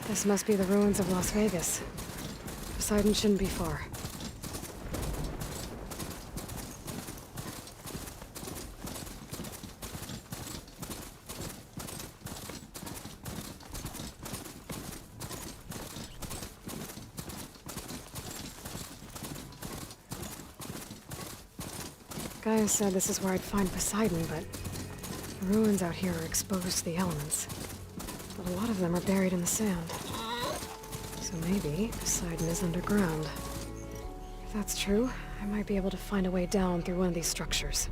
This must be the ruins of Las Vegas. Poseidon shouldn't be far. Gaius said this is where I'd find Poseidon, but the ruins out here are exposed to the elements. But a lot of them are buried in the sand. So maybe Poseidon is underground. If that's true, I might be able to find a way down through one of these structures.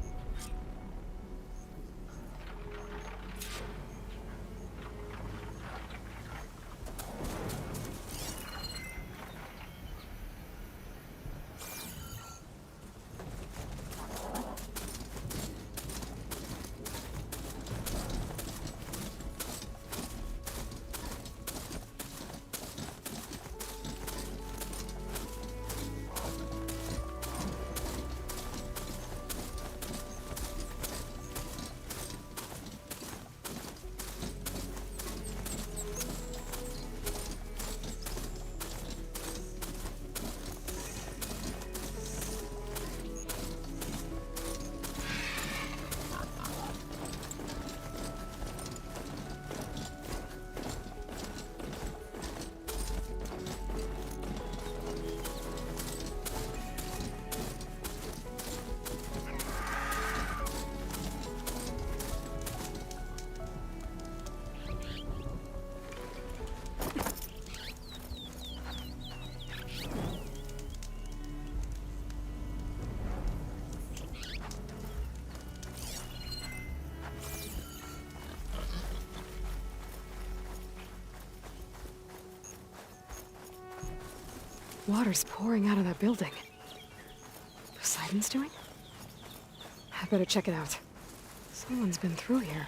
Water's pouring out of that building. Poseidon's doing? I better check it out. Someone's been through here.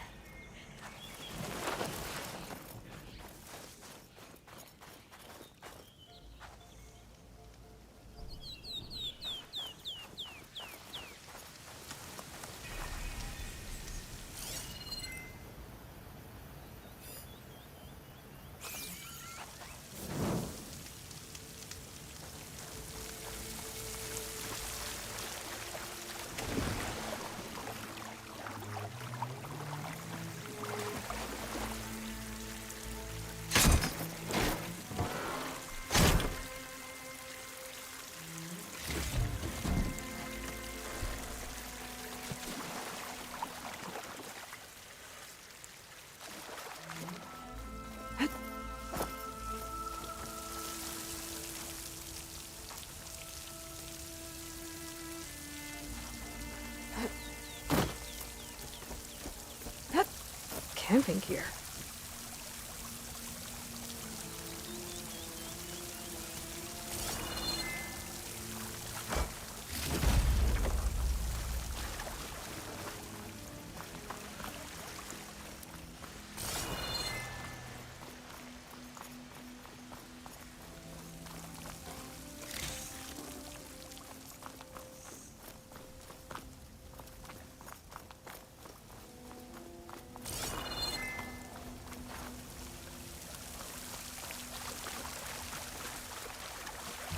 Camping gear.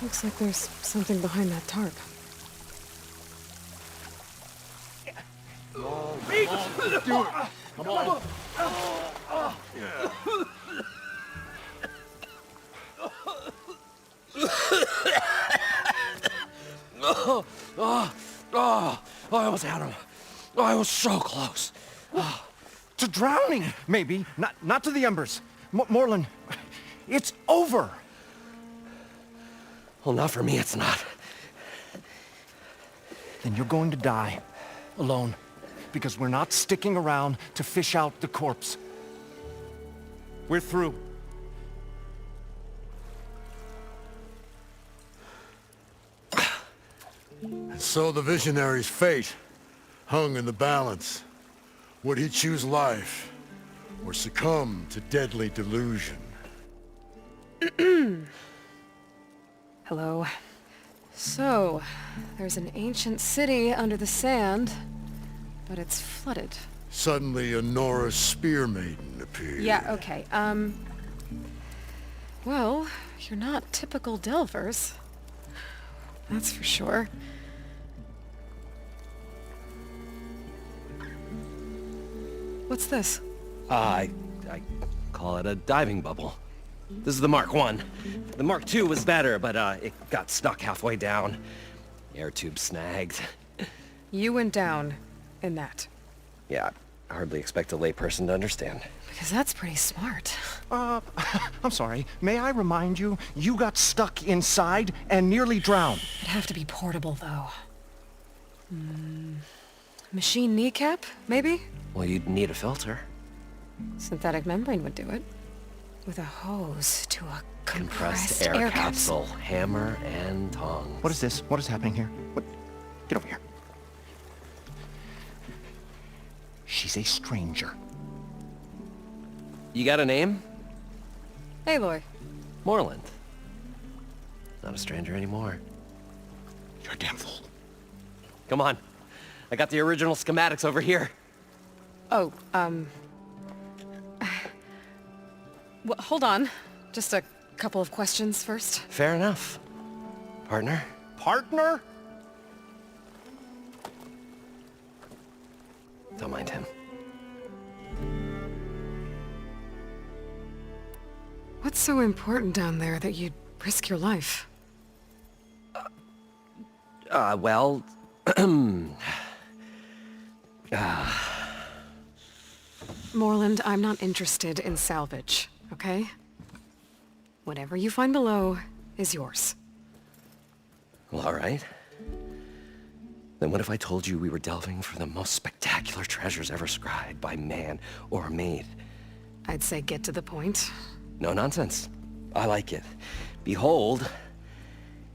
Looks like there's something behind that tarp. Do it. Come on. Yeah. I almost had him. I was so close. To drowning, maybe. Not to the embers. Morlun, it's over. Well, not for me, it's not. Then you're going to die. Alone. Because we're not sticking around to fish out the corpse. We're through. And so the visionary's fate hung in the balance. Would he choose life, or succumb to deadly delusion? Hello. So, there's an ancient city under the sand, but it's flooded. Suddenly, a Norse spear maiden appeared. Yeah, okay, Well, you're not typical Delvers. That's for sure. What's this? I call it a diving bubble. This is the Mark 1. The Mark 2 was better, but it got stuck halfway down. Air tube snagged. You went down in that. Yeah, I hardly expect a layperson to understand. Because that's pretty smart. I'm sorry. May I remind you, you got stuck inside and nearly drowned. It'd have to be portable, though. Machine kneecap, maybe? Well, you'd need a filter. Synthetic membrane would do it. With a hose to a Compressed air capsule, hammer and tongs. What is this? What is happening here? What? Get over here. She's a stranger. You got a name? Aloy. Moreland. Not a stranger anymore. You're a damn fool. Come on. I got the original schematics over here. Oh, well, hold on. Just a couple of questions first. Fair enough. Partner? Partner? Don't mind him. What's so important down there that you'd risk your life? Well... Moreland, I'm not interested in salvage, okay? Whatever you find below is yours. Well, all right. Then what if I told you we were delving for the most spectacular treasures ever scribed by man or maid? I'd say get to the point. No nonsense. I like it. Behold,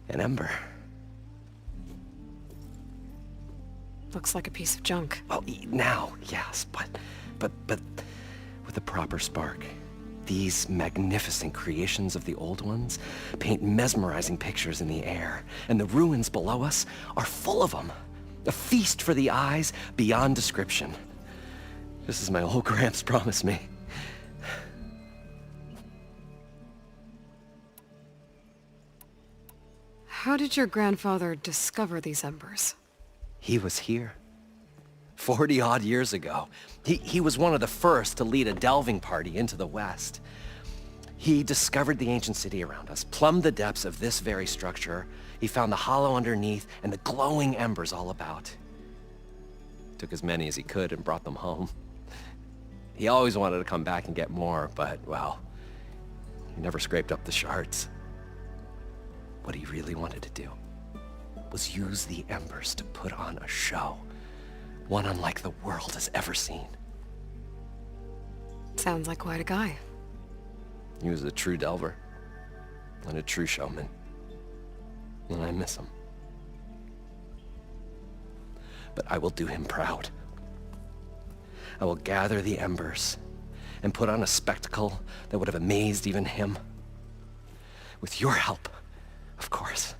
an ember. Looks like a piece of junk. Well, now, yes, but with a proper spark. These magnificent creations of the old ones paint mesmerizing pictures in the air, and the ruins below us are full of them. A feast for the eyes beyond description. Just as my old Gramps promised me. How did your grandfather discover these embers? He was here. 40-odd years ago. He was one of the first to lead a delving party into the West. He discovered the ancient city around us, plumbed the depths of this very structure. He found the hollow underneath and the glowing embers all about. Took as many as he could and brought them home. He always wanted to come back and get more, but, well, he never scraped up the shards. What he really wanted to do was use the embers to put on a show. One unlike the world has ever seen. Sounds like quite a guy. He was a true delver. And a true showman. And I miss him. But I will do him proud. I will gather the embers and put on a spectacle that would have amazed even him. With your help, of course.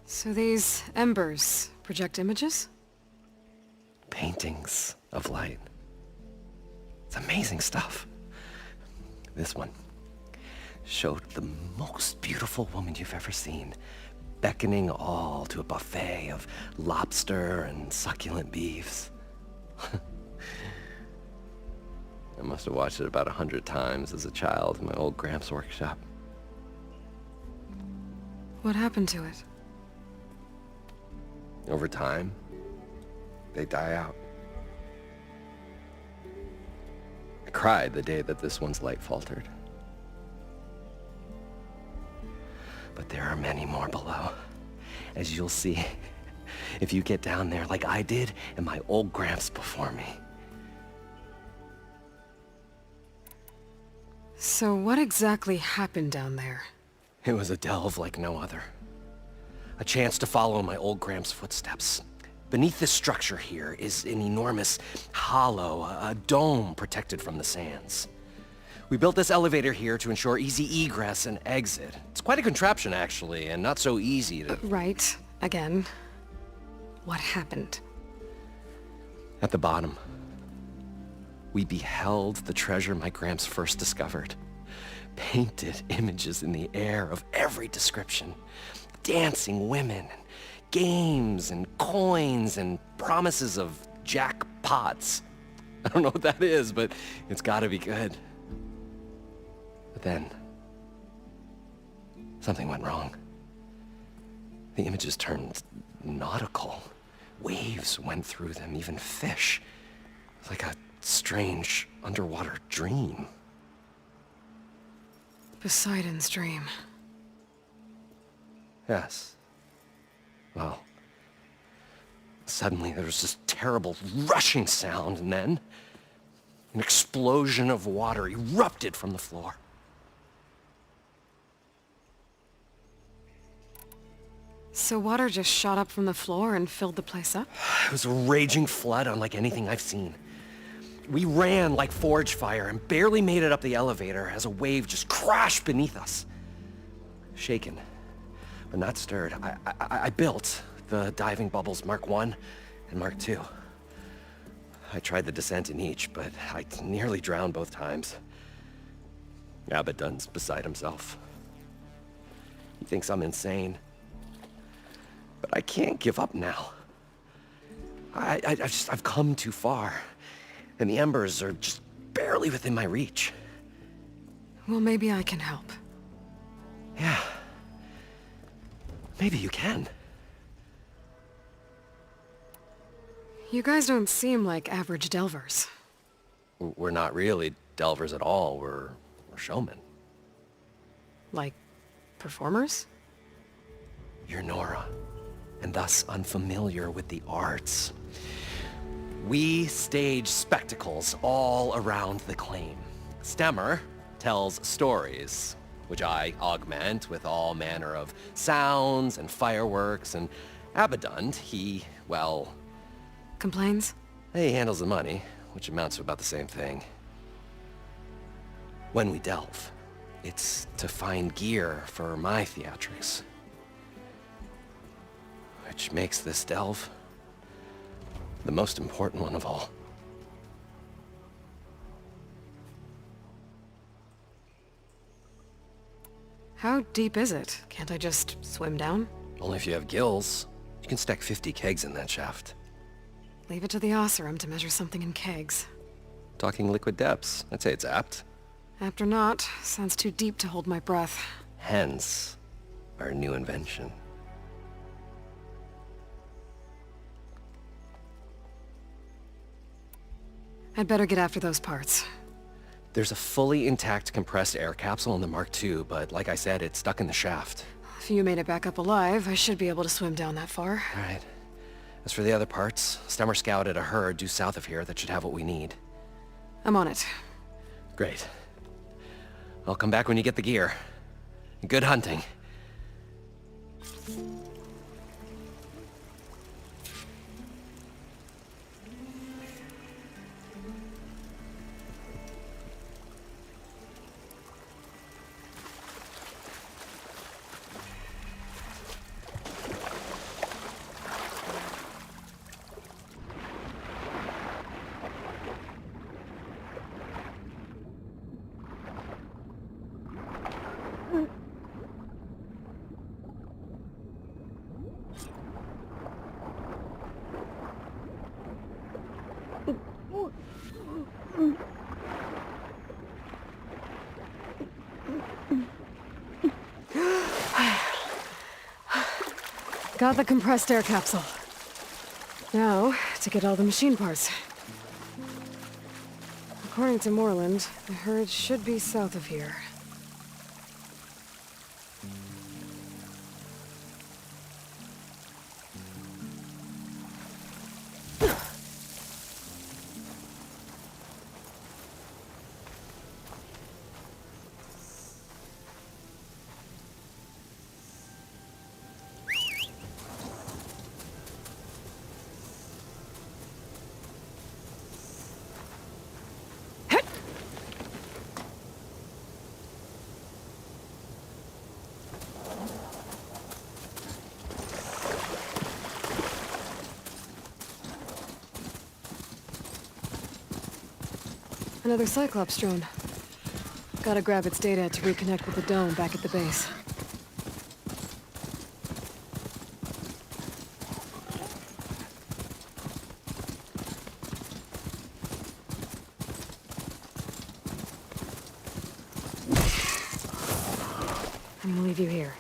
So these embers project images? Paintings of light. It's amazing stuff. This one showed the most beautiful woman you've ever seen, beckoning all to a buffet of lobster and succulent beefs. I must have watched it about 100 times as a child in my old Gramps workshop. What happened to it? Over time, they die out. I cried the day that this one's light faltered. But there are many more below, as you'll see if you get down there like I did and my old Gramps before me. So what exactly happened down there? It was a delve like no other. A chance to follow my old Gramps' footsteps. Beneath this structure here is an enormous hollow, a dome protected from the sands. We built this elevator here to ensure easy egress and exit. It's quite a contraption, actually, and not so easy to... Right. Again. What happened? At the bottom, we beheld the treasure my Gramps first discovered. Painted images in the air of every description. Dancing women, and games, and coins, and promises of jackpots. I don't know what that is, but it's gotta be good. But then, something went wrong. The images turned nautical. Waves went through them, even fish. It was like a strange underwater dream. Poseidon's dream. Yes. Well, suddenly there was this terrible rushing sound, and then an explosion of water erupted from the floor. So water just shot up from the floor and filled the place up? It was a raging flood unlike anything I've seen. We ran like forge fire and barely made it up the elevator as a wave just crashed beneath us. Shaken, but not stirred, I built the diving bubbles Mark I and Mark II. I tried the descent in each, but I nearly drowned both times. Abaddon's beside himself. He thinks I'm insane. But I can't give up now. I've come too far. And the embers are just barely within my reach. Well, maybe I can help. Yeah. Maybe you can. You guys don't seem like average delvers. We're not really delvers at all. We're showmen. Like, performers? You're Nora, and thus unfamiliar with the arts. We stage spectacles all around the claim. Stemmer tells stories, which I augment with all manner of sounds and fireworks, and Abaddon, he, well... Complains? He handles the money, which amounts to about the same thing. When we delve, it's to find gear for my theatrics. Which makes this delve the most important one of all. How deep is it? Can't I just swim down? Only if you have gills. You can stack 50 kegs in that shaft. Leave it to the Oseram to measure something in kegs. Talking liquid depths, I'd say it's apt. Apt or not, sounds too deep to hold my breath. Hence, our new invention. I'd better get after those parts. There's a fully intact compressed air capsule in the Mark II, but like I said, it's stuck in the shaft. If you made it back up alive, I should be able to swim down that far. All right. As for the other parts, Stemmer scouted a herd due south of here that should have what we need. I'm on it. Great. I'll come back when you get the gear. Good hunting. Got the compressed air capsule. Now, to get all the machine parts. According to Moreland, the herd should be south of here. Another Cyclops drone. Gotta grab its data to reconnect with the dome back at the base. I'm gonna leave you here.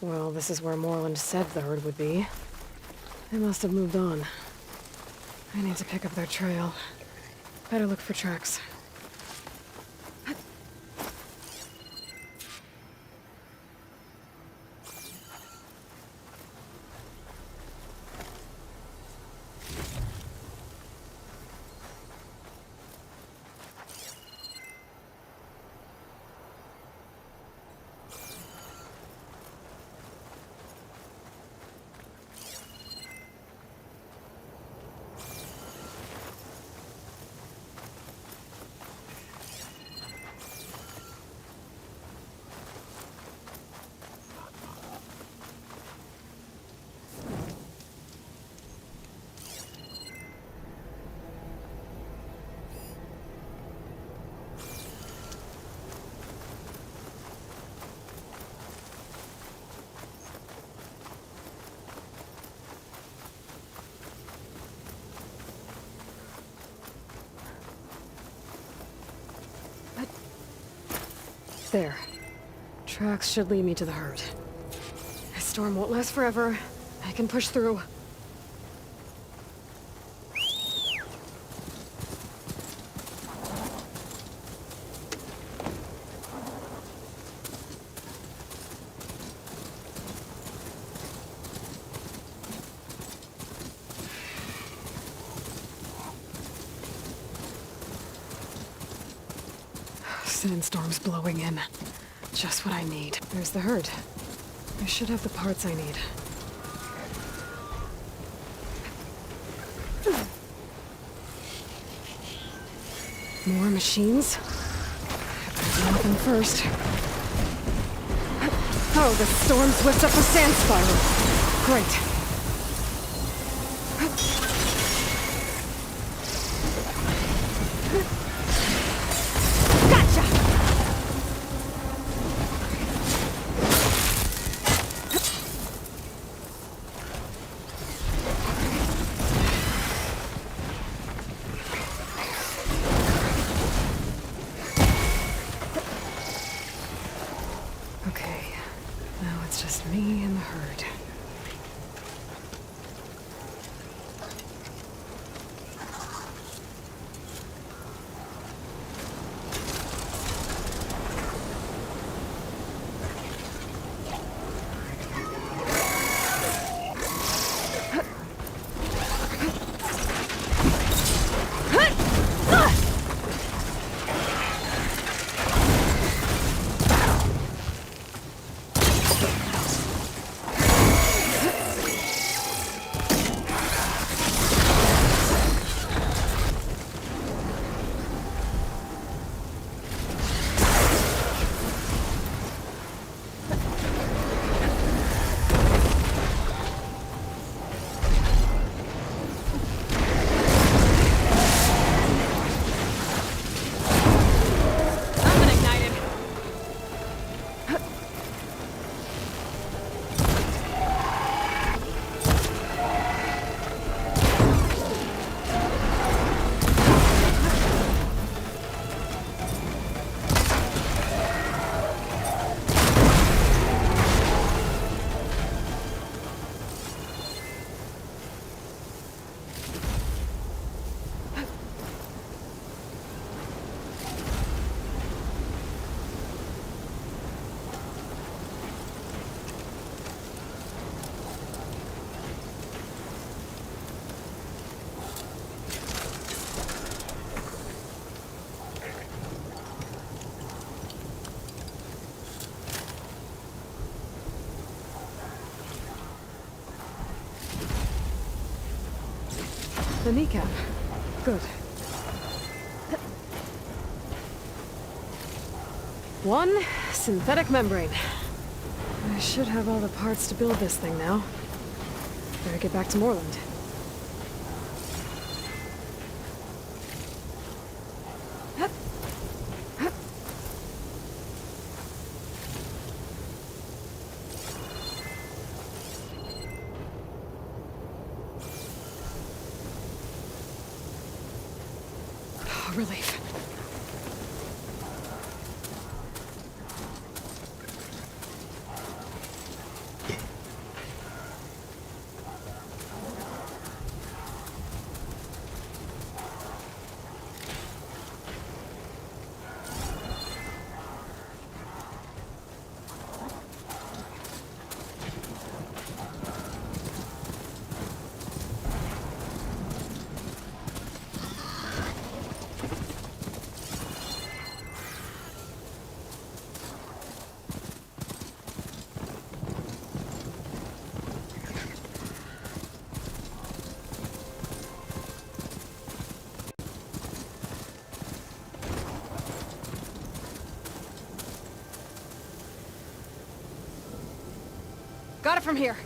Well, this is where Moreland said the herd would be. They must have moved on. I need to pick up their trail. Better look for tracks. There. Tracks should lead me to the herd. This storm won't last forever. I can push through. Sandstorm's blowing in. Just what I need. There's the herd. I should have the parts I need. More machines? Better do them first. Oh, the storm's whipped up a sand spiral. Great. Okay, now it's just me and the herd. The kneecap. Good. One synthetic membrane. I should have all the parts to build this thing now. Better get back to Moreland. relief. Got it from here.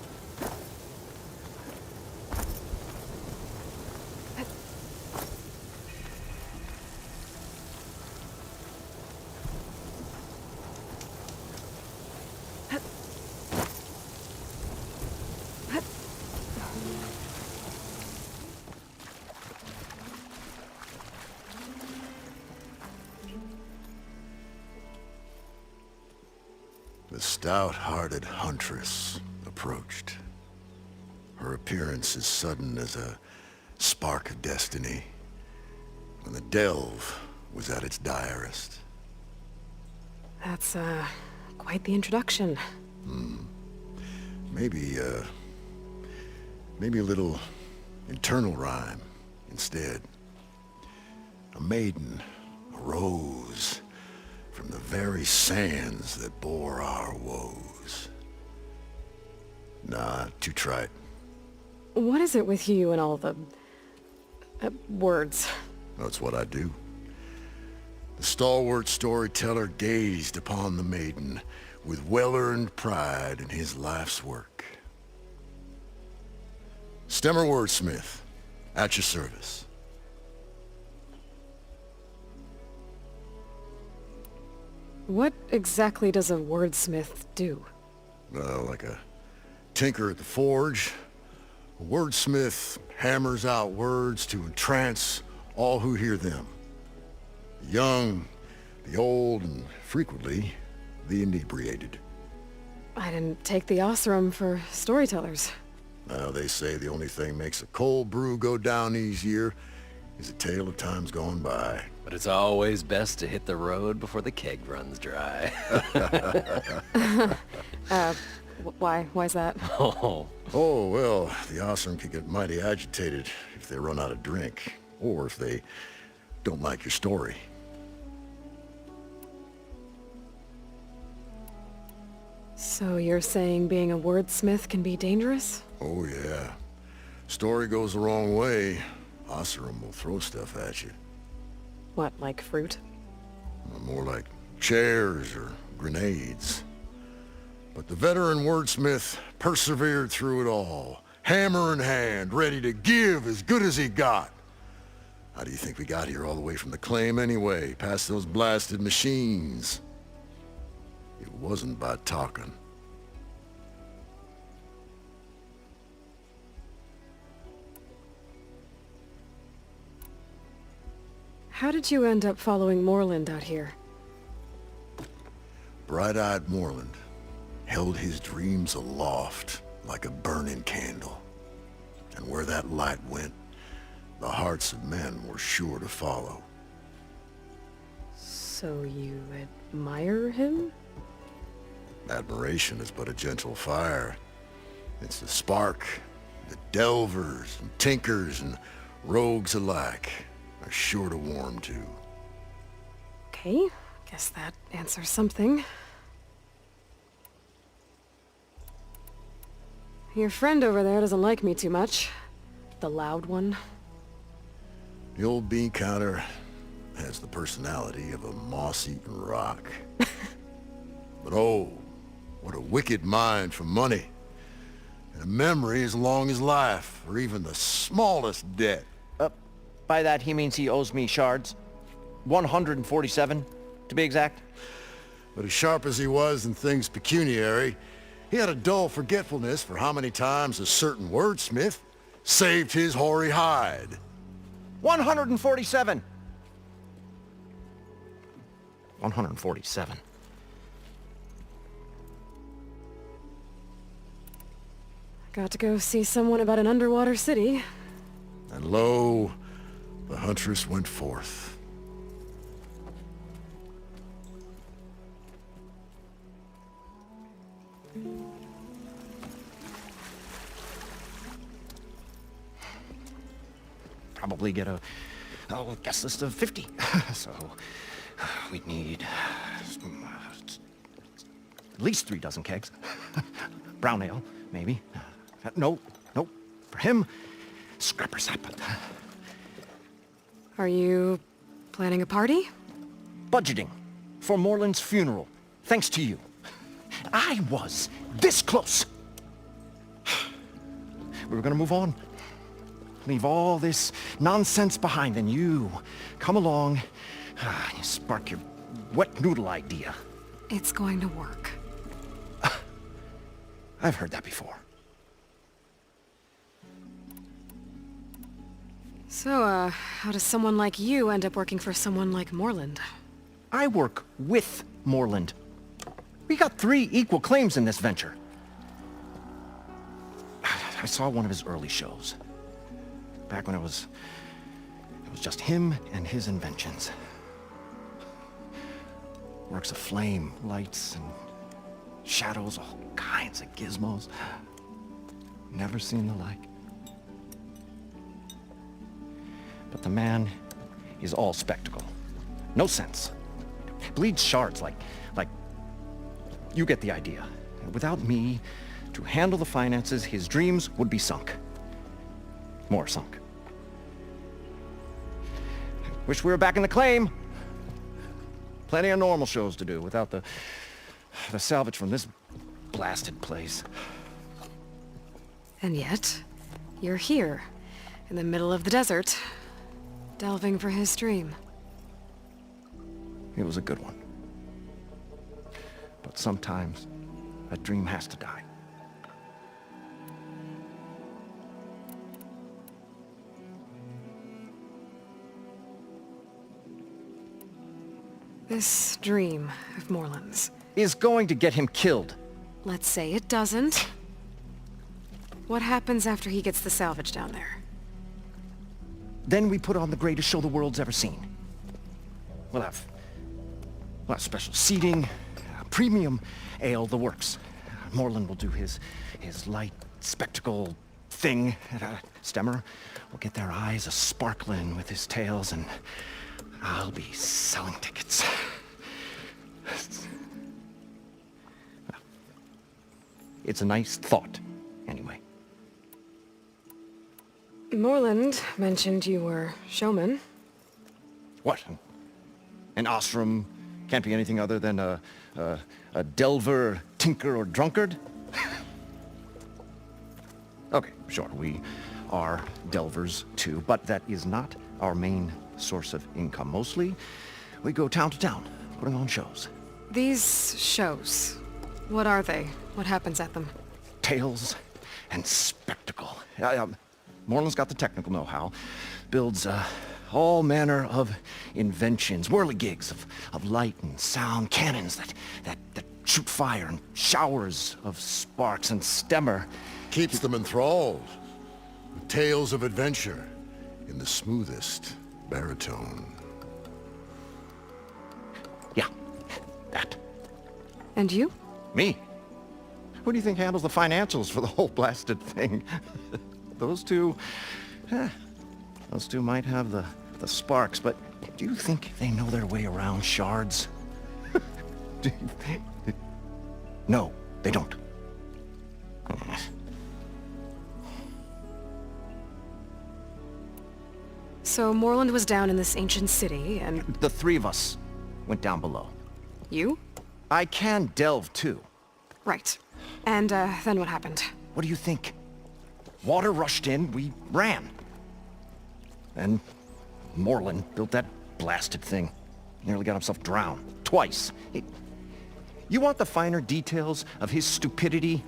The stout-hearted huntress approached. Her appearance as sudden as a spark of destiny, when the delve was at its direst. That's, quite the introduction. Maybe a little internal rhyme instead. A maiden arose from the very sands that bore our woes. Nah, too trite. What is it with you and all the... words? That's what I do. The stalwart storyteller gazed upon the maiden with well-earned pride in his life's work. Stemmer wordsmith, at your service. What exactly does a wordsmith do? Like a tinker at the forge, a wordsmith hammers out words to entrance all who hear them. The young, the old, and frequently, the inebriated. I didn't take the Osram for storytellers. Now, they say the only thing makes a cold brew go down easier is a tale of times gone by. But it's always best to hit the road before the keg runs dry. Why's that? Oh, Oh, well, the Osram can get mighty agitated if they run out of drink, or if they don't like your story. So you're saying being a wordsmith can be dangerous? Oh, yeah. Story goes the wrong way, Osram will throw stuff at you. What, like fruit? More like chairs or grenades. But the veteran wordsmith persevered through it all, hammer in hand, ready to give as good as he got. How do you think we got here all the way from the claim anyway, past those blasted machines? It wasn't by talking. How did you end up following Moreland out here? Bright-eyed Moreland held his dreams aloft like a burning candle. And where that light went, the hearts of men were sure to follow. So you admire him? Admiration is but a gentle fire. It's the spark that delvers and tinkers and rogues alike are sure to warm to. Okay, guess that answers something. Your friend over there doesn't like me too much. The loud one. The old bean counter has the personality of a moss-eaten rock. But oh, what a wicked mind for money. And a memory as long as life, or even the smallest debt. By that he means he owes me shards. 147, to be exact. But as sharp as he was in things pecuniary, he had a dull forgetfulness for how many times a certain wordsmith saved his hoary hide. 147! 147. Got to go see someone about an underwater city. And lo, the huntress went forth. Probably get a guest list of 50. So we'd need at least 3 dozen kegs. Brown ale, maybe. No. For him, scrapper sap. Are you planning a party? Budgeting for Moreland's funeral, thanks to you. I was this close. We were gonna move on. Leave all this nonsense behind, and you come along, you spark your wet noodle idea. It's going to work. I've heard that before. So, how does someone like you end up working for someone like Moreland? I work with Moreland. We got 3 equal claims in this venture. I saw one of his early shows. Back when it was just him and his inventions. Works of flame, lights, and shadows, all kinds of gizmos. Never seen the like. But the man is all spectacle. No sense. Bleeds shards like you get the idea. Without me to handle the finances, his dreams would be sunk. More sunk. Wish we were back in the claim. Plenty of normal shows to do without the salvage from this blasted place. And yet, you're here, in the middle of the desert, delving for his dream. It was a good one. But sometimes, a dream has to die. This dream of Moreland's. Is going to get him killed. Let's say it doesn't. What happens after he gets the salvage down there? Then we put on the greatest show the world's ever seen. We'll have special seating, premium ale, the works. Moreland will do his light spectacle thing. Stemmer will get their eyes a-sparkling with his tales, and I'll be selling tickets. It's a nice thought, anyway. Moreland mentioned you were showman. What? An ostrom can't be anything other than a delver, tinker, or drunkard? Okay, sure, we are delvers too, but that is not our main source of income. Mostly, we go town to town, putting on shows. These shows, what are they? What happens at them? Tales and spectacle. Moreland's got the technical know-how. Builds all manner of inventions, whirligigs of light and sound, cannons that shoot fire, and showers of sparks, and Stemmer Keeps them enthralled with tales of adventure in the smoothest baritone. Yeah, that. And you? Me? Who do you think handles the financials for the whole blasted thing? Those two might have the sparks, but do you think they know their way around shards? No, they don't. So Moreland was down in this ancient city, and The 3 of us went down below. you? I can delve too. Right. And, then what happened? What do you think? Water rushed in, we ran. Then Moreland built that blasted thing. Nearly got himself drowned. Twice. You want the finer details of his stupidity?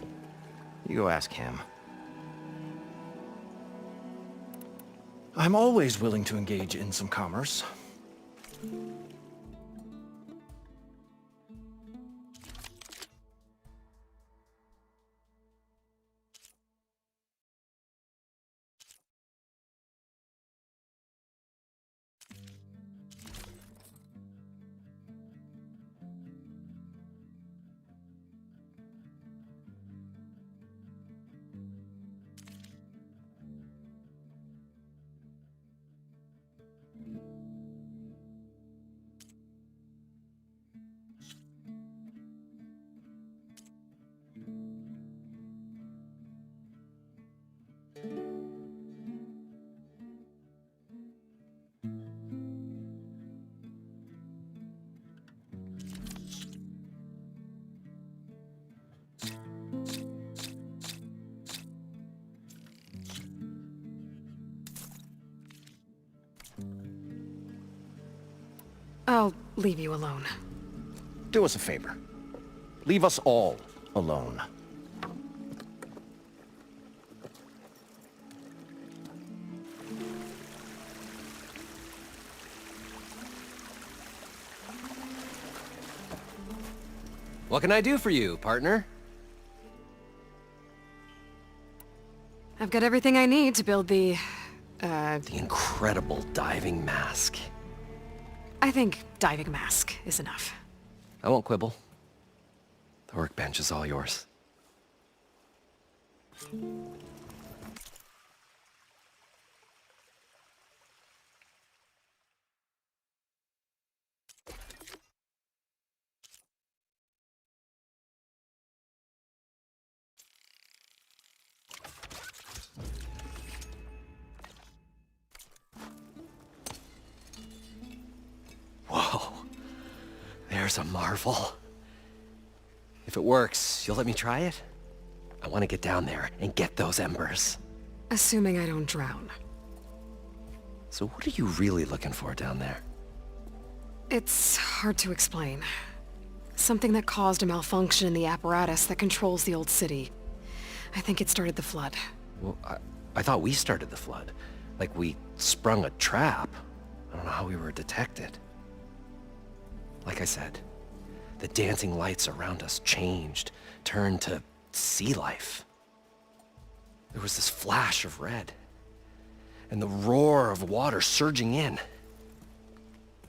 You go ask him. I'm always willing to engage in some commerce. I'll leave you alone. Do us a favor. Leave us all alone. What can I do for you, partner? I've got everything I need to build the Incredible diving mask. I think diving mask is enough. I won't quibble. The workbench is all yours. Whoa. There's a marvel. If it works, you'll let me try it? I want to get down there and get those embers. Assuming I don't drown. So what are you really looking for down there? It's hard to explain. Something that caused a malfunction in the apparatus that controls the old city. I think it started the flood. Well, I thought we started the flood. Like we sprung a trap. I don't know how we were detected. Like I said, the dancing lights around us changed, turned to sea life. There was this flash of red, and the roar of water surging in.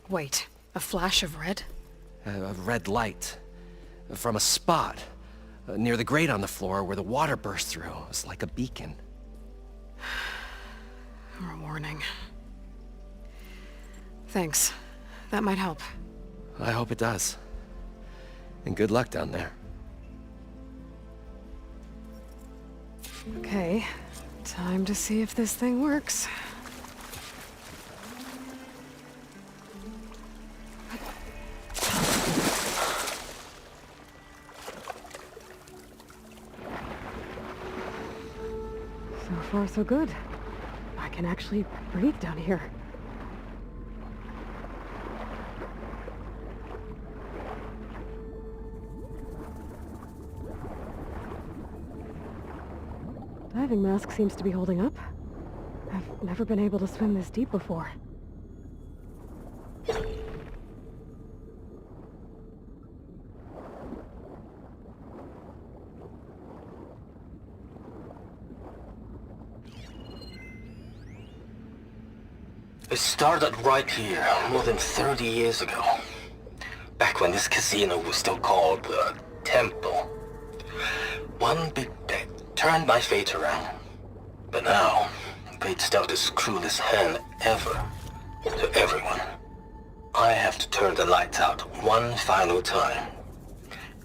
Wait, a flash of red? A red light from a spot near the grate on the floor where the water burst through. It was like a beacon. Or a warning. Thanks. That might help. I hope it does. And good luck down there. Okay, time to see if this thing works. So far, so good. I can actually breathe down here. Diving mask seems to be holding up. I've never been able to swim this deep before. It started right here, more than 30 years ago. Back when this casino was still called the Temple. One big bet turned my fate around. But now, fate's dealt its cruelest hand ever to everyone. I have to turn the lights out one final time.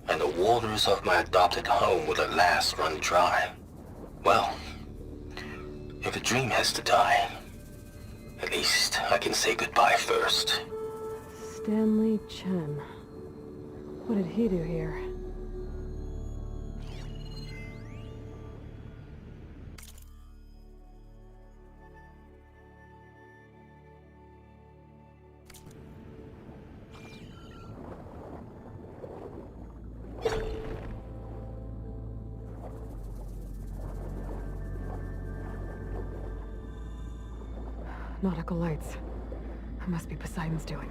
And the waters of my adopted home will at last run dry. Well, if a dream has to die, at least I can say goodbye first. Stanley Chen. What did he do here? Nautical lights. That must be Poseidon's doing.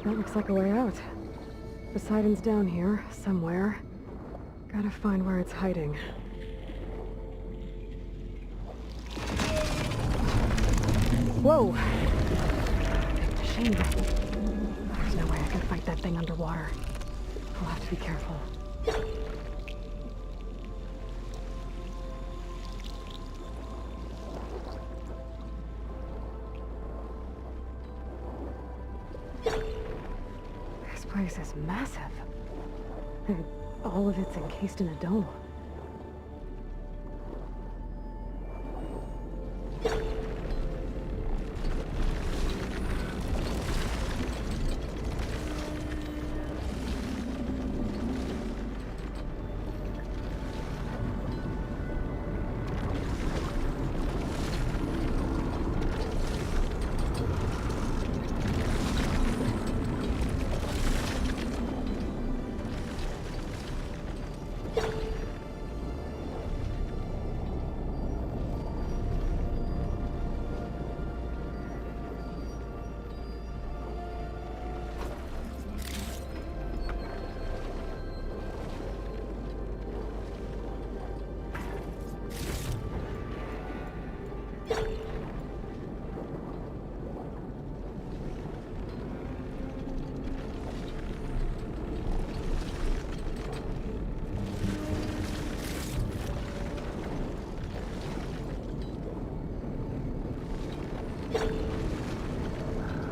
That looks like a way out. Poseidon's down here, somewhere. Gotta find where it's hiding. Whoa! Shame. There's no way I can fight that thing underwater. I'll have to be careful. place is massive. And all of it's encased in a dome.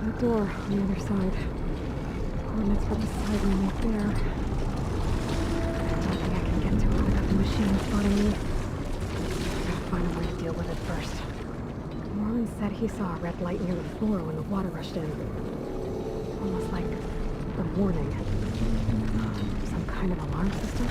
That door on the other side. Coordinates for Poseidon right there. I don't think I can get to it without the machine spotting me. I gotta find a way to deal with it first. Moreland said he saw a red light near the floor when the water rushed in. Almost like a warning. Some kind of alarm system?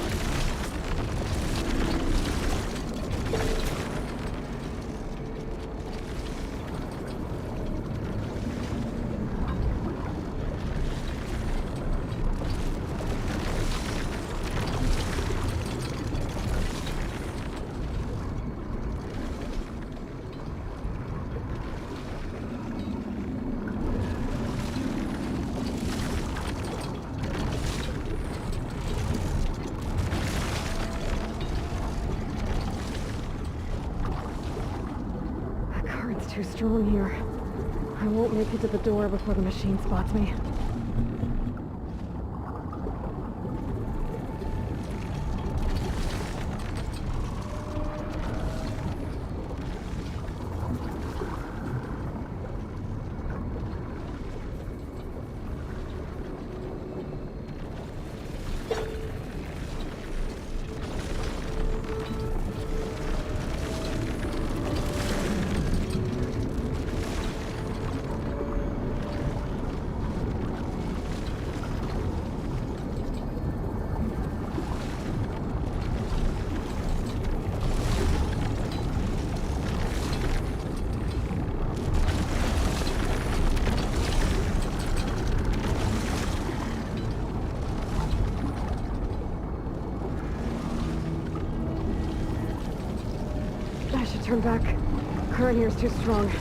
It's too strong here. I won't make it to the door before the machine spots me. I should turn back. Current here is too strong.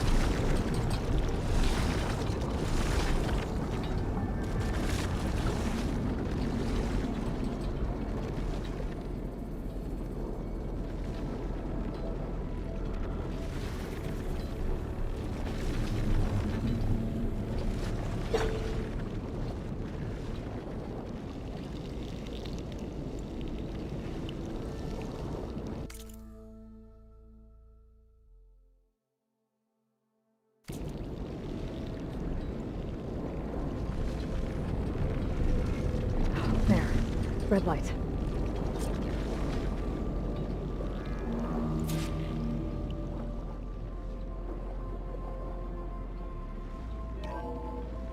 There. Red light.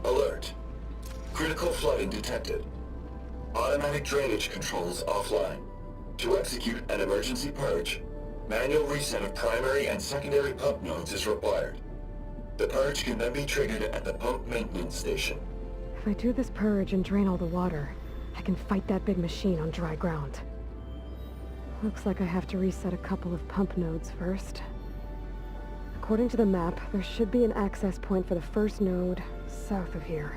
Alert. Critical flooding detected. Automatic drainage controls offline. To execute an emergency purge, manual reset of primary and secondary pump nodes is required. The purge can then be triggered at the pump maintenance station. If I do this purge and drain all the water, I can fight that big machine on dry ground. Looks like I have to reset a couple of pump nodes first. According to the map, there should be an access point for the first node south of here.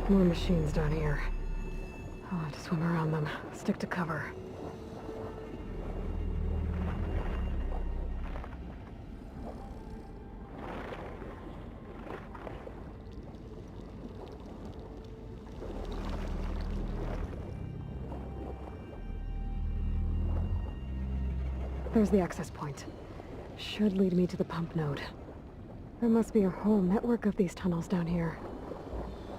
More machines down here. I'll have to swim around them. Stick to cover. There's the access point. Should lead me to the pump node. There must be a whole network of these tunnels down here.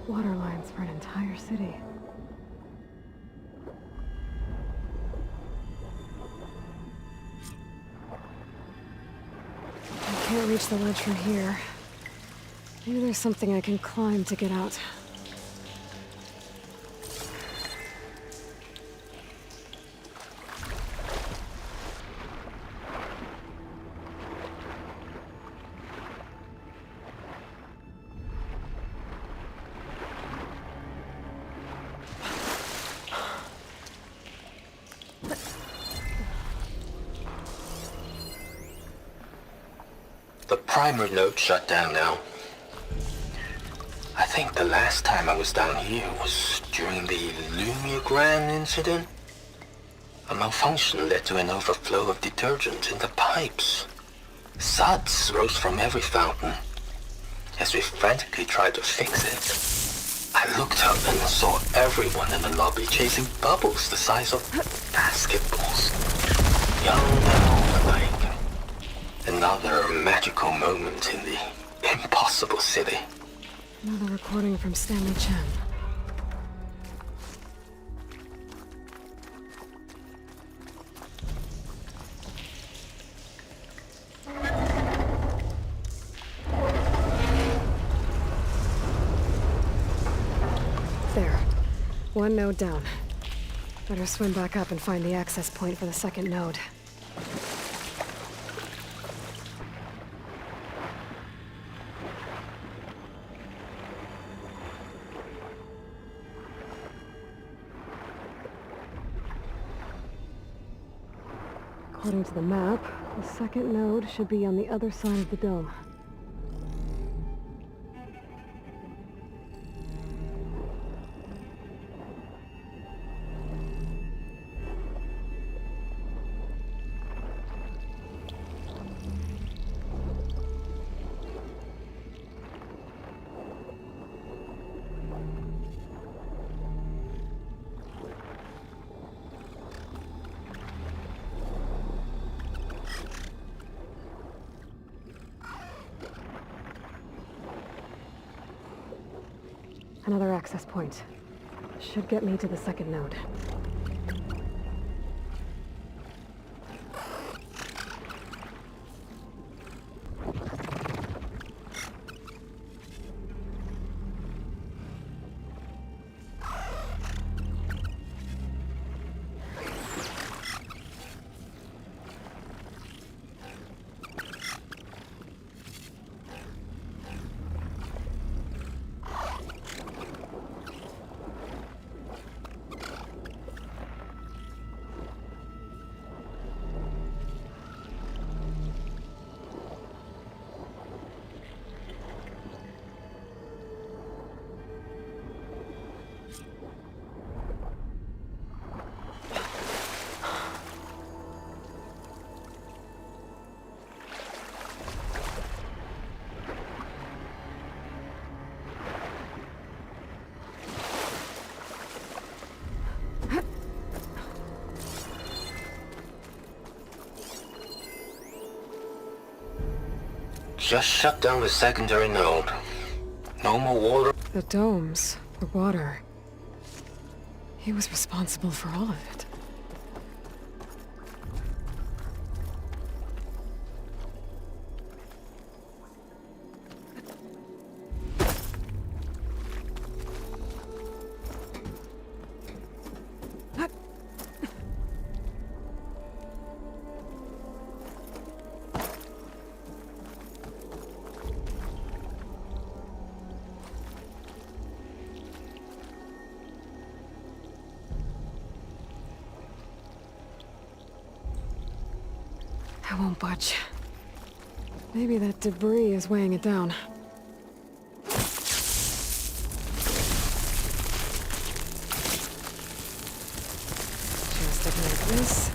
Water lines for an entire city. I can't reach the ledge from here. Maybe there's something I can climb to get out. The primer node shut down now. I think the last time I was down here was during the Lumiagram incident. A malfunction led to an overflow of detergent in the pipes. Suds rose from every fountain. As we frantically tried to fix it, I looked up and saw everyone in the lobby chasing bubbles the size of basketballs. Young and old alike. Another magical moment in the impossible city. Another recording from Stanley Chen. There. One node down. Better swim back up and find the access point for the second node. According to the map, the second node should be on the other side of the dome. Another access point. Should get me to the second node. Just shut down the secondary node. No more water. The domes were water. He was responsible for all of it. I won't budge. Maybe that debris is weighing it down. Just ignite this.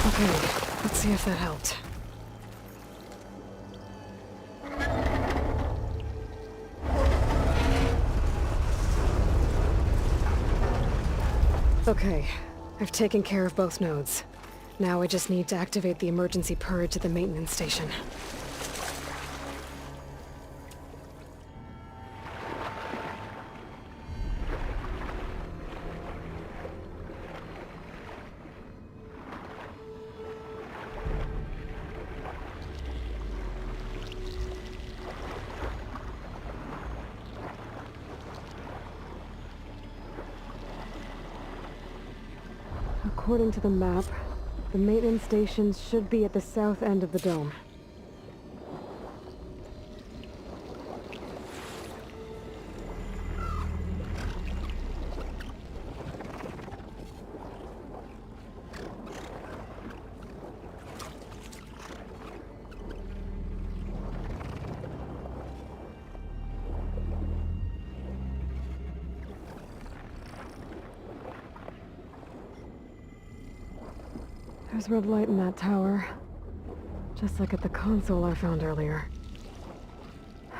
Okay, let's see if that helped. Okay, I've taken care of both nodes. Now I just need to activate the emergency purge at the maintenance station. According to the map, the maintenance stations should be at the south end of the dome. There's red light in that tower. Just like at the console I found earlier.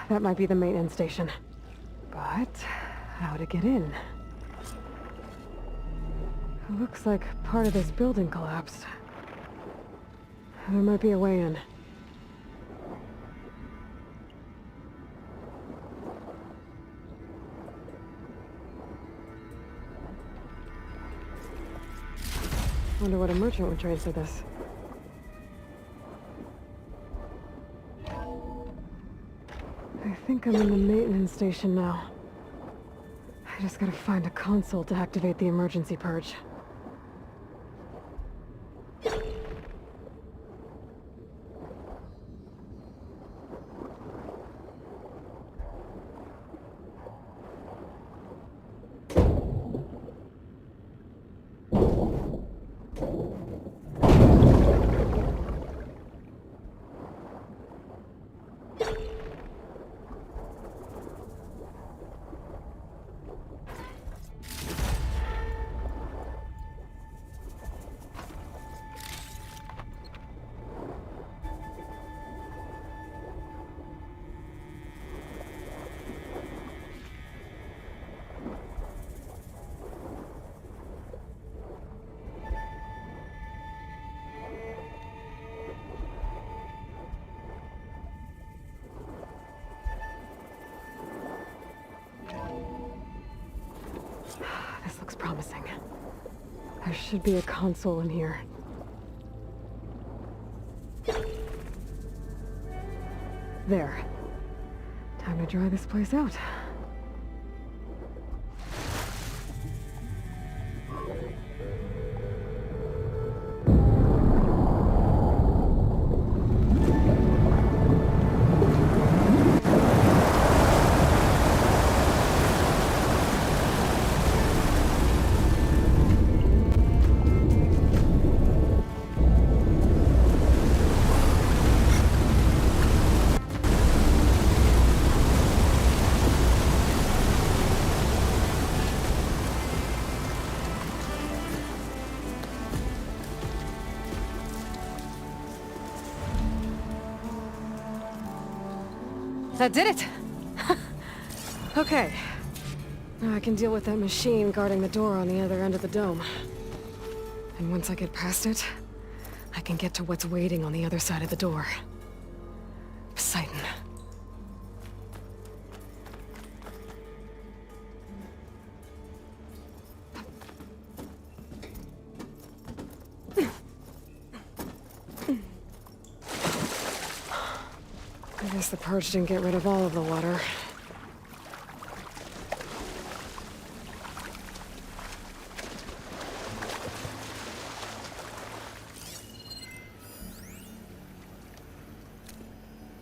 That might be the maintenance station. But how to get in? It looks like part of this building collapsed. There might be a way in. Wonder what a merchant would trade for this. I think I'm in the maintenance station now. I just gotta find a console to activate the emergency purge. This looks promising. There should be a console in here. There. Time to dry this place out. That did it! Okay. Now I can deal with that machine guarding the door on the other end of the dome. And once I get past it, I can get to what's waiting on the other side of the door. Poseidon. I guess the purge didn't get rid of all of the water.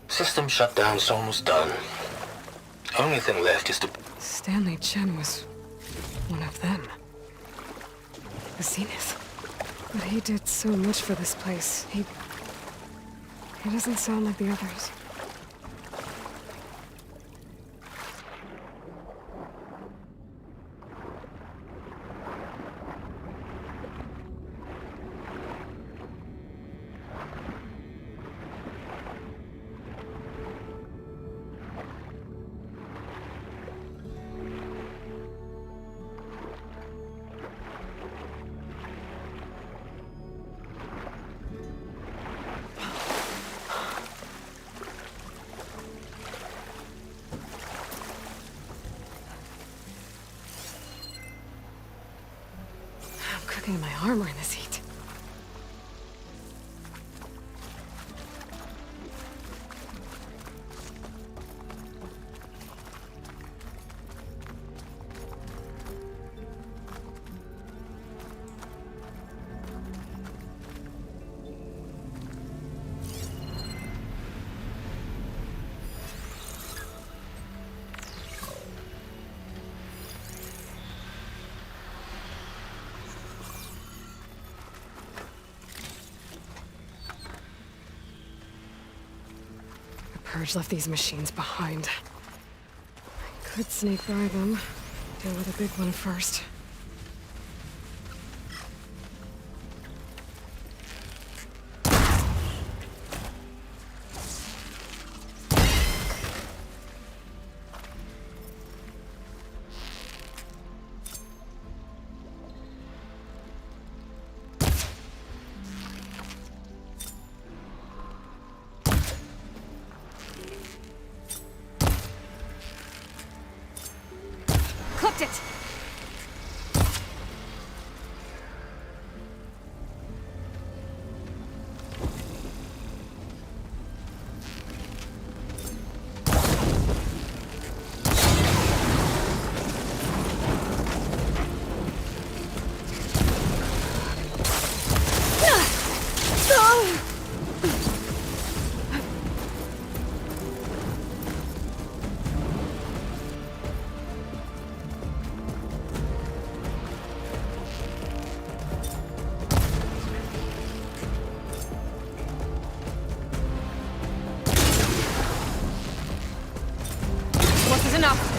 System shutdown's almost done. Only thing left is to... Stanley Chen was one of them. The Zenith. But he did so much for this place. He doesn't sound like the others. Look at my armor in this heat. Purge left these machines behind. I could sneak by them. Deal with a big one first. Clipped it! Once is enough.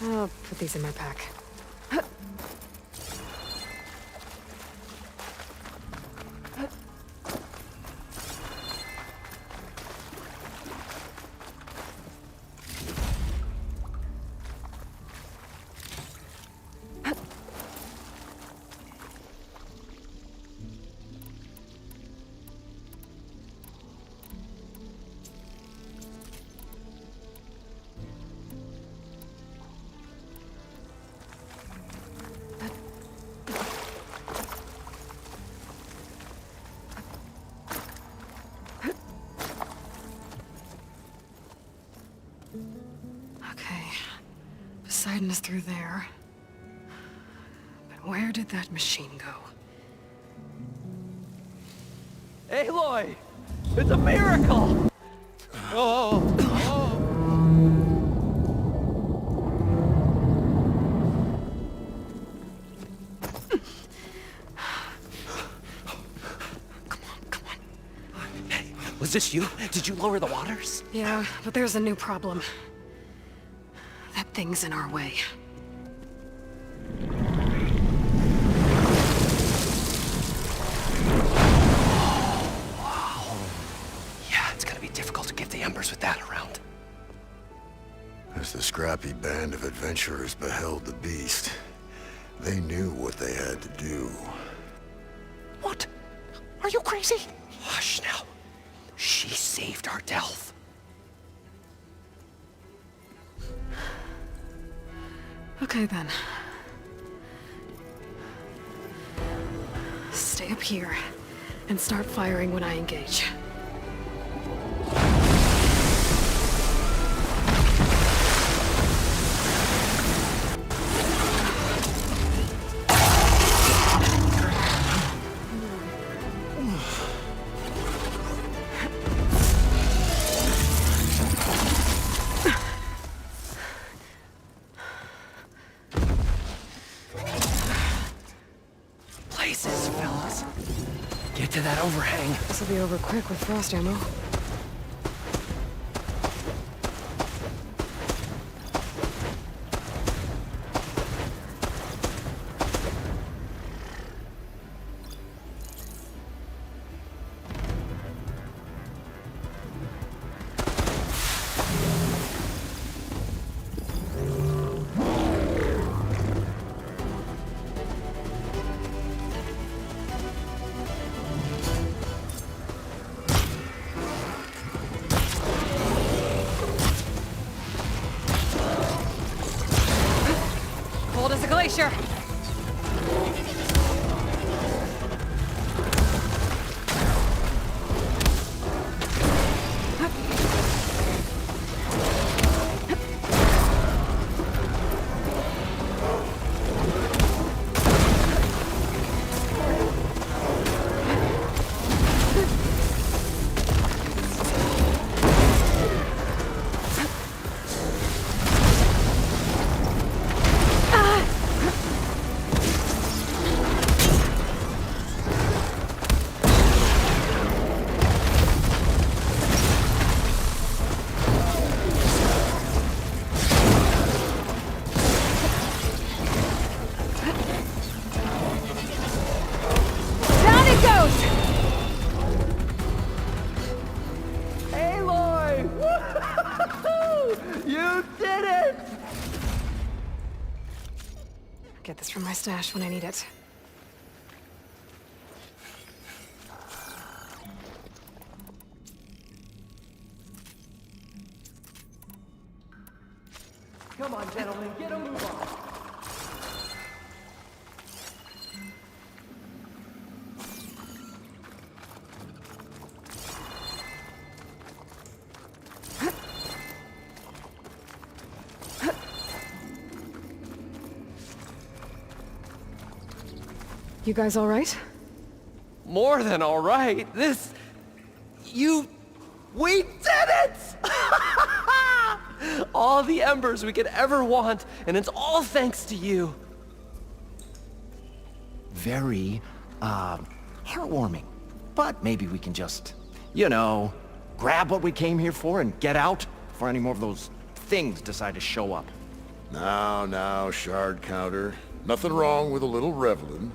I'll put these in my pack. Okay, Poseidon is through there. But where did that machine go? Aloy! It's a miracle! Hey, was this you? Did you lower the waters? Yeah, but there's a new problem. That thing's in our way. Yeah, it's gonna be difficult to get the embers with that around. As the scrappy band of adventurers beheld the beast, they knew what they had to do. What? Are you crazy? Hush now. She saved our Delph. Okay then. Stay up here and start firing when I engage. is, fellas. Get to that overhang. This'll be over quick with frost ammo. Cold as a glacier. Get this from my stash when I need it. Come on, gentlemen, get a move on. You guys all right? More than all right. We did it! All the embers we could ever want, and it's all thanks to you. Very, heartwarming. But maybe we can just, grab what we came here for and get out before any more of those things decide to show up. Now, shard counter. Nothing wrong with a little reveling.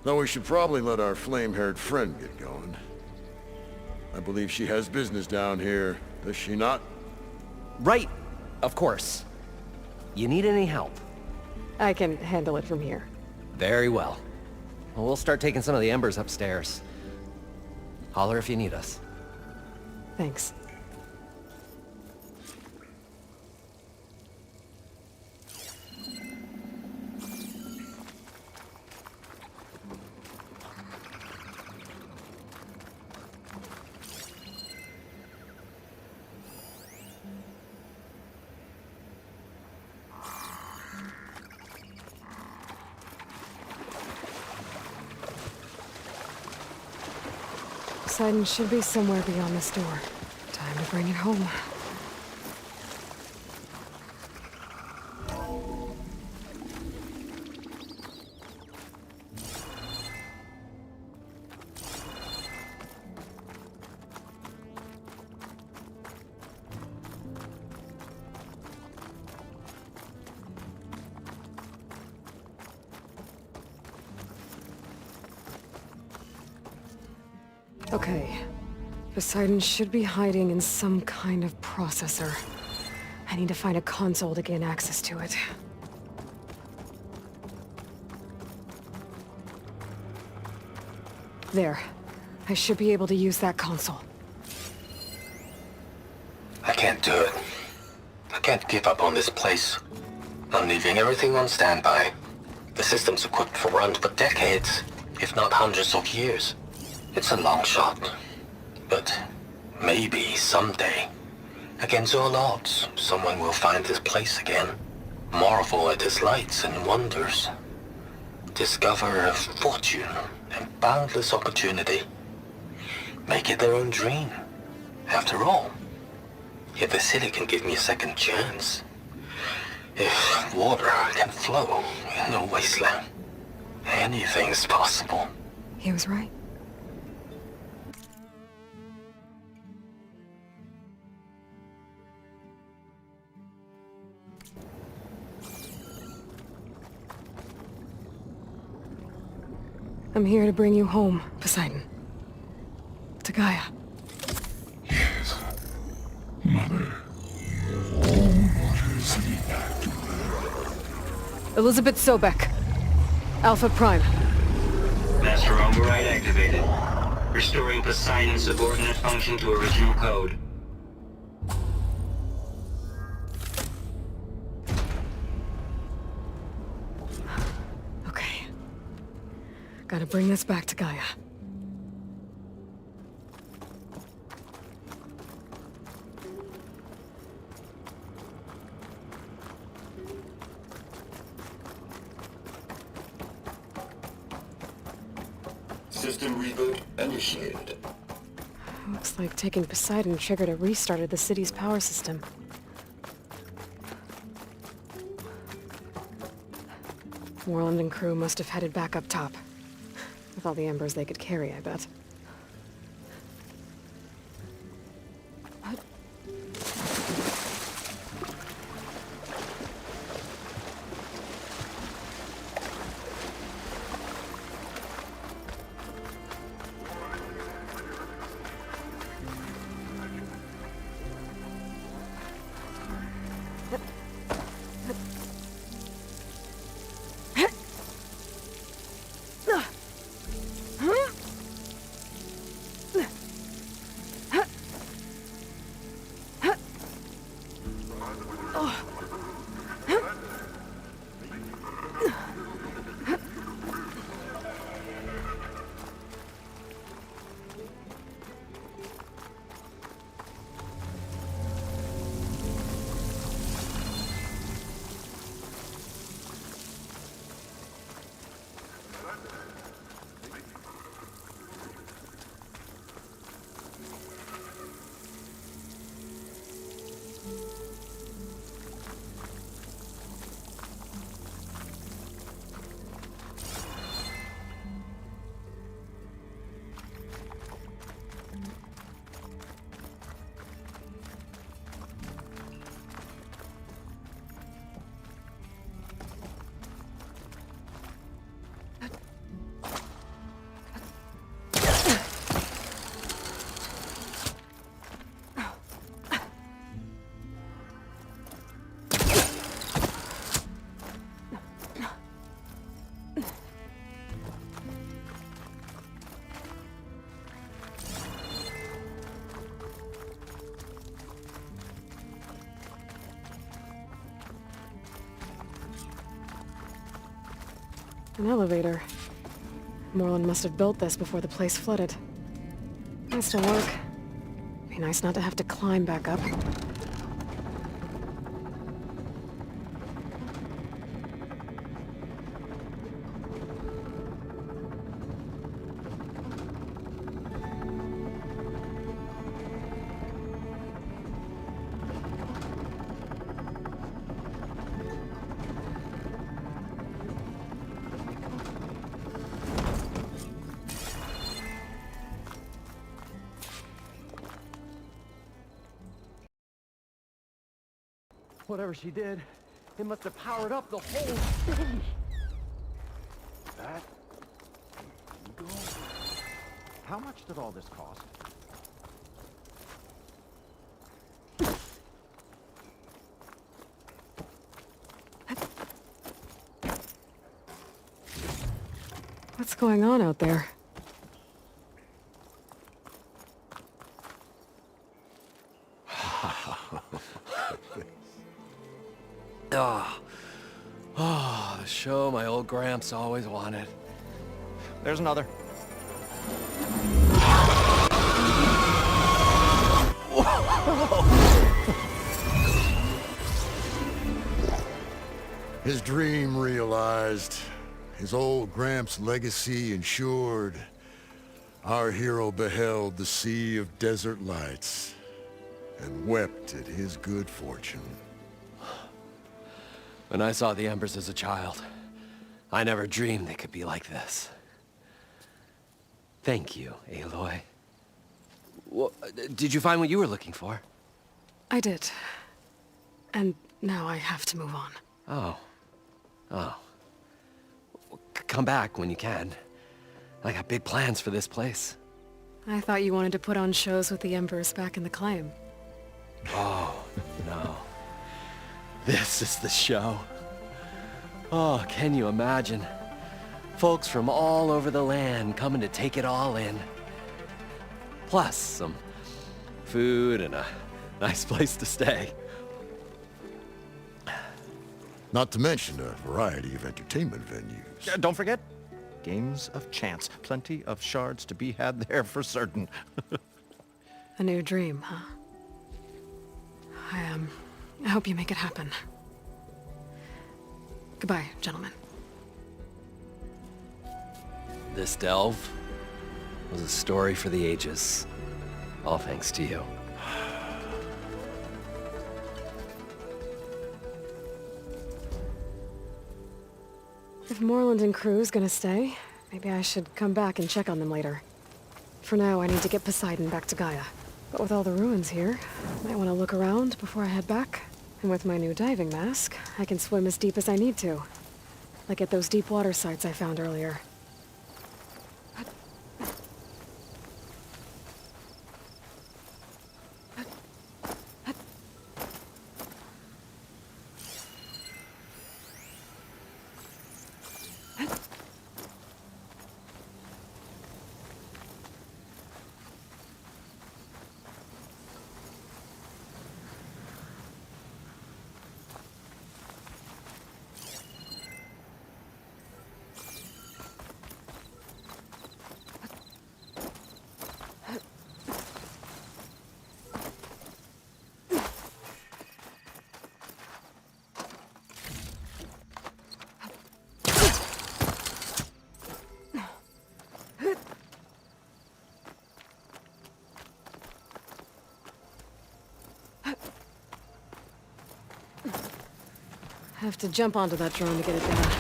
Though we should probably let our flame-haired friend get going. I believe she has business down here, does she not? Right, of course. You need any help? I can handle it from here. Very well. Well, we'll start taking some of the embers upstairs. Holler if you need us. Thanks. Poseidon should be somewhere beyond this door. Time to bring it home. Okay. Poseidon should be hiding in some kind of processor. I need to find a console to gain access to it. There. I should be able to use that console. I can't do it. I can't give up on this place. I'm leaving everything on standby. The system's equipped for runs for decades, if not hundreds of years. It's a long shot, but maybe someday, against all odds, someone will find this place again, marvel at its lights and wonders, discover a fortune and boundless opportunity, make it their own dream. After all, if the city can give me a second chance, if water can flow in a wasteland, Anything's possible. He was right. I'm here to bring you home, Poseidon. To Gaia. Yes. Mother. What is it? Elizabeth Sobek. Alpha Prime. Master override activated. Restoring Poseidon's subordinate function to original code. Okay. Gotta bring this back to Gaia. System reboot initiated. Looks like taking Poseidon triggered a restart of the city's power system. Moreland and crew must have headed back up top. With all the embers they could carry, I bet. An elevator. Moreland must have built this before the place flooded. Nice to work. Be nice not to have to climb back up. Whatever she did, it must have powered up the whole thing. That. How much did all this cost? What's going on out there? Oh, the show my old Gramps always wanted. There's another. His dream realized. His old Gramps' legacy ensured. Our hero beheld the sea of desert lights and wept at his good fortune. When I saw the embers as a child, I never dreamed they could be like this. Thank you, Aloy. Did you find what you were looking for? I did. And now I have to move on. Oh. Come back when you can. I got big plans for this place. I thought you wanted to put on shows with the Empress back in the claim. Oh, no. This is the show. Oh, can you imagine? Folks from all over the land coming to take it all in. Plus some food and a nice place to stay. Not to mention a variety of entertainment venues. Don't forget, games of chance. Plenty of shards to be had there for certain. A new dream, huh? I hope you make it happen. Goodbye, gentlemen. This delve was a story for the ages. All thanks to you. If Moreland and crew's gonna stay, maybe I should come back and check on them later. For now, I need to get Poseidon back to Gaia. But with all the ruins here, I might want to look around before I head back. And with my new diving mask, I can swim as deep as I need to. Like at those deep water sites I found earlier. Have to jump onto that drone to get it down.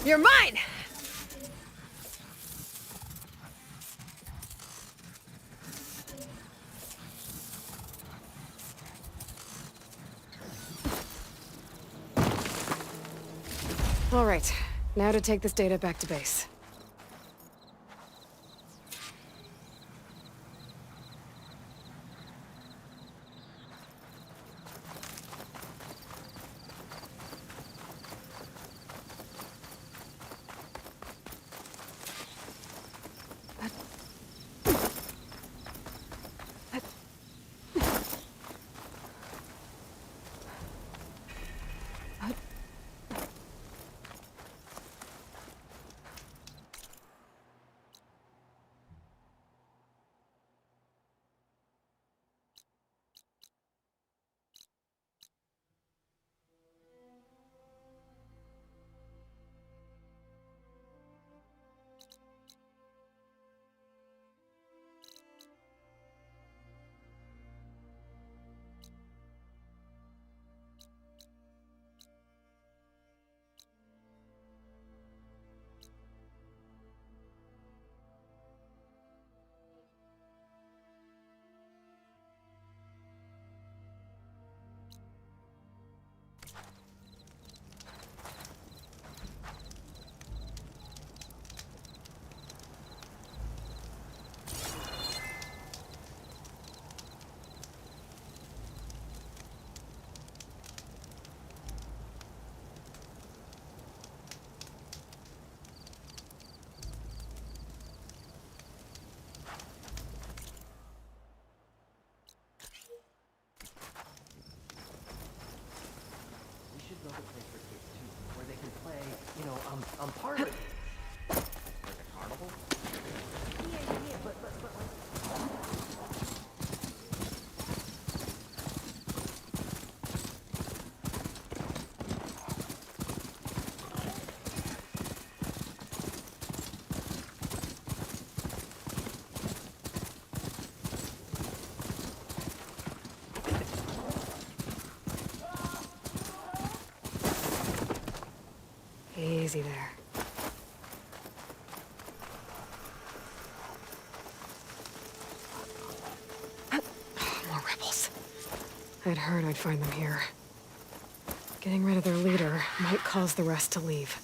You're mine! All right, now to take this data back to base. I'm part of it. Like a carnival? Easy there. More rebels. I'd heard I'd find them here. Getting rid of their leader might cause the rest to leave.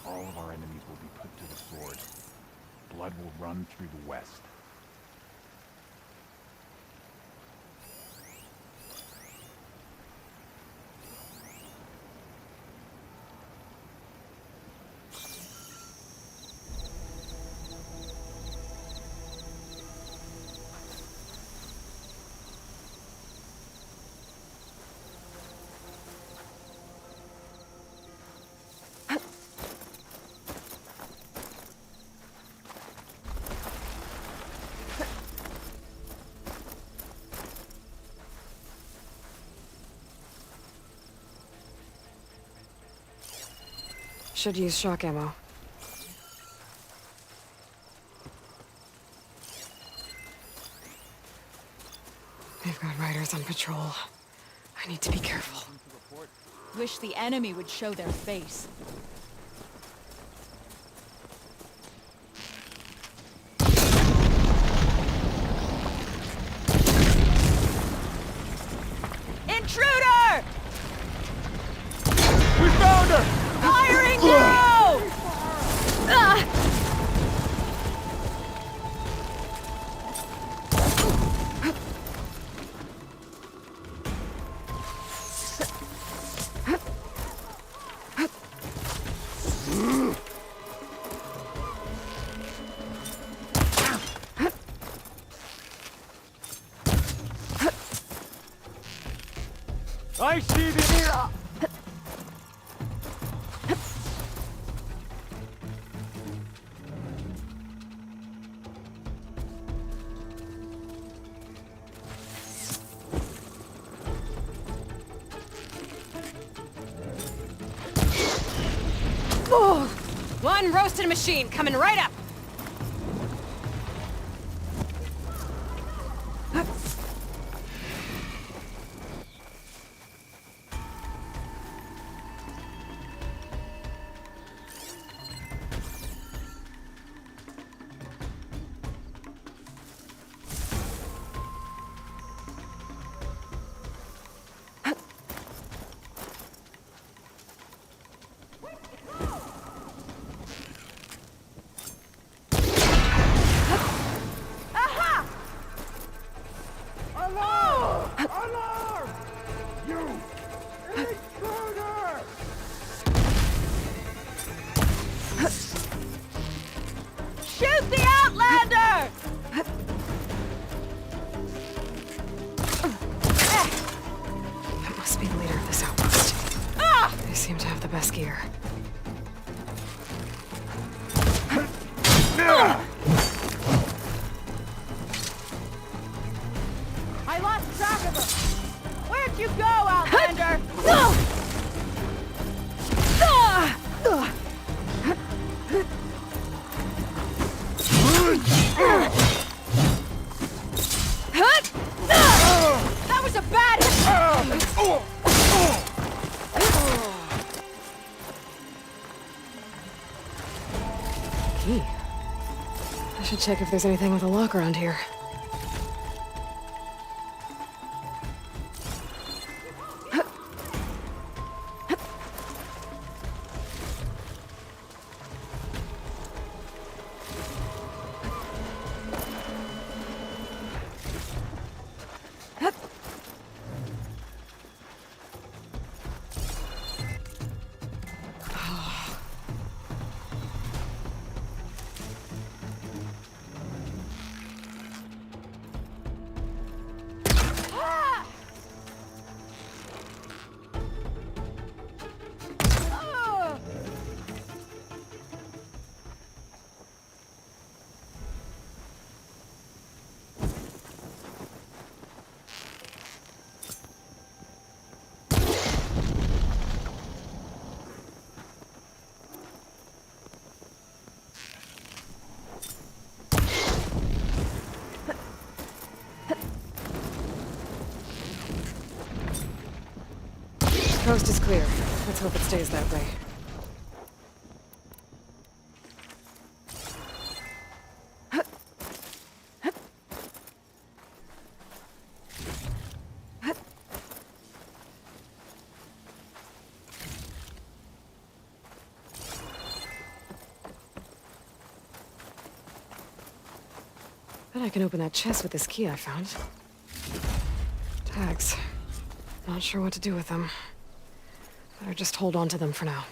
All of our enemies will be put to the sword. Blood will run through the West. Should use shock ammo. They've got riders on patrol. I need to be careful. Wish the enemy would show their face. Intruder! We found her! Firing now! Ah! I see the... Oh, one roasted machine coming right up. Shoot the Outlander! That must be the leader of this outpost. They seem to have the best gear. I lost track of him! Where'd you go, Outlander? That was a bad hit! Key. I should check if there's anything with a lock around here. coast is clear. Let's hope it stays that way. Bet I can open that chest with this key I found. Tags. Not sure what to do with them. Better just hold on to them for now.